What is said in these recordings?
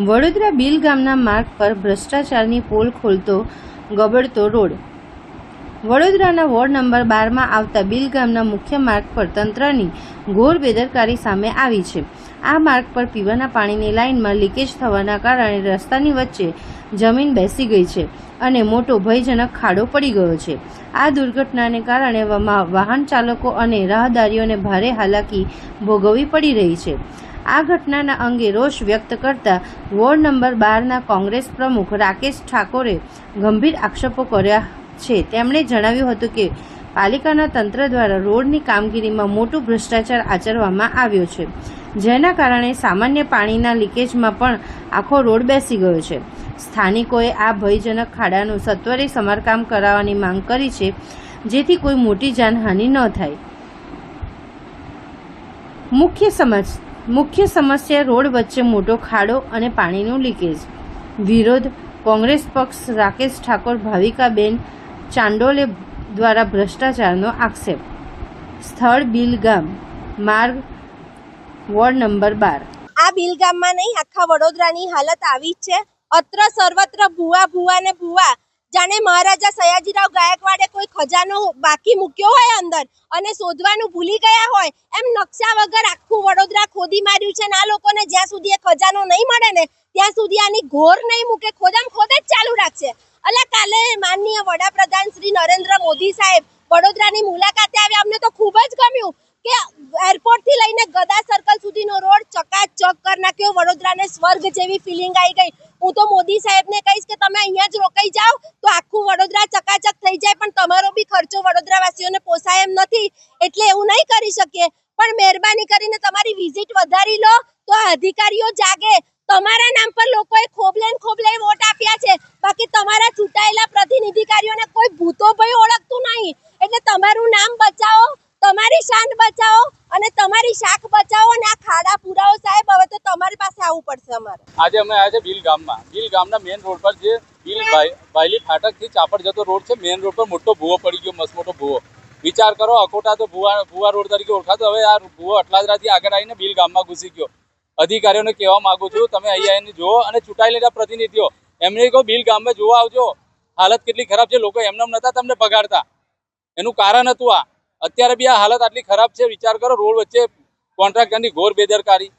Vadodara bill ગામના માર્ગ પર ભ્રષ્ટાચારની પોલ ખોલતો ગબડતો રોડ। વડોદરાના વોર્ડ નંબર 12માં આવતા બીલ ગામના મુખ્ય માર્ગ પર તંત્રની ઘોર બેદરકારી સામે આવી છે। આ માર્ગ પર પીવાના પાણીની લાઇનમાં લીકેજ થવાના કારણે રસ્તાની વચ્ચે જમીન બેસી ગઈ છે અને મોટો ભયજનક ખાડો પડી ગયો છે। આ દુર્ઘટનાને કારણે વાહન ચાલકો અને રાહદારીઓને ભારે હાલાકી ભોગવવી પડી રહી છે। આ ઘટનાના અંગે રોષ વ્યક્ત કરતા વોર્ડ નંબર 12ના કોંગ્રેસ પ્રમુખ રાકેશ ઠાકોરે ગંભીર આક્ષેપો કર્યા છે। તેમણે જણાવ્યું હતું કે પાલિકાના તંત્ર દ્વારા રોડની કામગીરીમાં મોટું ભ્રષ્ટાચાર આચરવામાં આવ્યો છે, જેના કારણે સામાન્ય પાણીના લીકેજમાં પણ આખો રોડ બેસી ગયો છે। સ્થાનિકોએ આ ભયજનક ખાડાનું સત્વરે સમારકામ કરાવવાની માંગ કરી છે, જેથી કોઈ મોટી જાનહાનિ ન થાય। મુખ્ય સમસ્યા રોડ વચ્ચે મોટો ખાડો અને પાણીનું લીકેજ। વિરોધ કોંગ્રેસ પક્ષ રાકેશ ઠાકોર ભાવિકાબેન ચાંડોલે દ્વારા ભ્રષ્ટાચારનો આક્ષેપ। સ્થળ બીલ ગામ, માર્ગ વોર્ડ નંબર 12। આ બીલ ગામમાં નહીં, આખા વડોદરાની હાલત આવી જ છે। અત્ર સર્વત્ર ભૂવા ને ભૂવા, જાણે મહારાજા સયાજીરાવ ગાયકવાડે કોઈ ખજાનો બાકી મૂક્યો હોય અંદર અને શોધવાનું ભૂલી ગયા હોય એમ નકશા વગર આખું વડોદરા ખોદી માર્યું છે। આ લોકોને જ્યાં સુધી એ ખજાનો નહીં મળે ને ત્યાં સુધી આની ઘોર નહીં મૂકે, ખોદ જ ચાલુ રાખશે। કાલે માનનીય વડાપ્રધાન શ્રી નરેન્દ્ર મોદી સાહેબ વડોદરાની મુલાકાતે આવ્યા। અમને તો ખૂબ જ ગમ્યું કે એરપોર્ટ થી લઈને ગદા સર્કલ સુધીનો રોડ ચકાચક કરી નાખ્યો। વડોદરાને સ્વર્ગ જેવી ફિલિંગ આવી ગઈ। હું તો મોદી સાહેબને કહીશ કે તમે અહીંયા જ રોકાઈ જાઓ તો આખું વડોદરા ચકાચક થઈ જાય, પણ તમારો બી ખર્ચો વડોદરાવાસીઓને પોસાય એમ નથી, એટલે એવું નહીં કરી શકીએ। પણ મહેરબાની કરીને તમારી વિઝિટ વધારી લો તો આ અધિકારીઓ જાગે। તમારા નામ પર લોકોએ ખોબલે વોટ આપ્યા છે, બાકી તમારા ચૂંટાયેલા પ્રતિનિધિકારીઓને કોઈ ભૂતો ભય ઓળખતું નહીં। એટલે તમારું નામ બચાવો, તમારી શાન બચાવો અને તમારી શાખ બચાવો અને આ ખાડા પુરાવો સાહેબ। હવે તો તમારી પાસે આવવું પડશે અમારે। આજે અમે આવ્યા છે બીલ ગામના મેઇન રોડ પર, જે બીલ ભાયલી ફાટક થી ચાપડ જતો રોડ છે। મેઇન રોડ પર મોટો ભૂવો પડી ગયો, મસ્ત મોટો ભૂવો। વિચાર કરો, અકોટા તો ભૂવા રોડ તરીકે ઓળખાતો, હવે આ ભૂવો અટલાદરાથી આગળ આવીને બીલ ગામમાં ઘૂસી ગયો। અધિકારીઓને કહેવા માંગુ છું, તમે અહીંયા આવીને જુઓ અને ચૂંટાયેલા પ્રતિનિધિઓ એમને કહો બીલ ગામમાં જોવા આવજો। હાલત કેટલી ખરાબ છે, લોકો એમને નતા તમને બગાડતા, એનું કારણ હતું આ। અત્યારે બી આ હાલત આટલી ખરાબ છે, વિચાર કરો, રોડ વચ્ચે કોન્ટ્રાક્ટરની ઘોર બેદરકારી,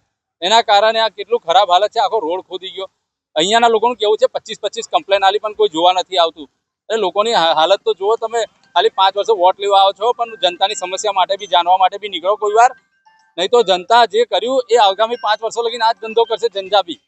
એના કારણે આ કેટલું ખરાબ હાલત છે, આખો રોડ ખોદી ગયો। અહીંયાના લોકોનું કેવું છે 25 કમ્પ્લેન આલી પણ કોઈ જોવા નથી આવતું। એટલે લોકોની હાલત તો જુઓ તમે। ખાલી 5 વર્ષે વોટ લેવા આવો છો, પણ જનતાની સમસ્યા માટે બી જાણવા માટે બી નીકળો કોઈ વાર, નહીં તો જનતા જે કર્યું એ આગામી 5 વર્ષો લગીને આ જ ધંધો કરશે। જંજાબી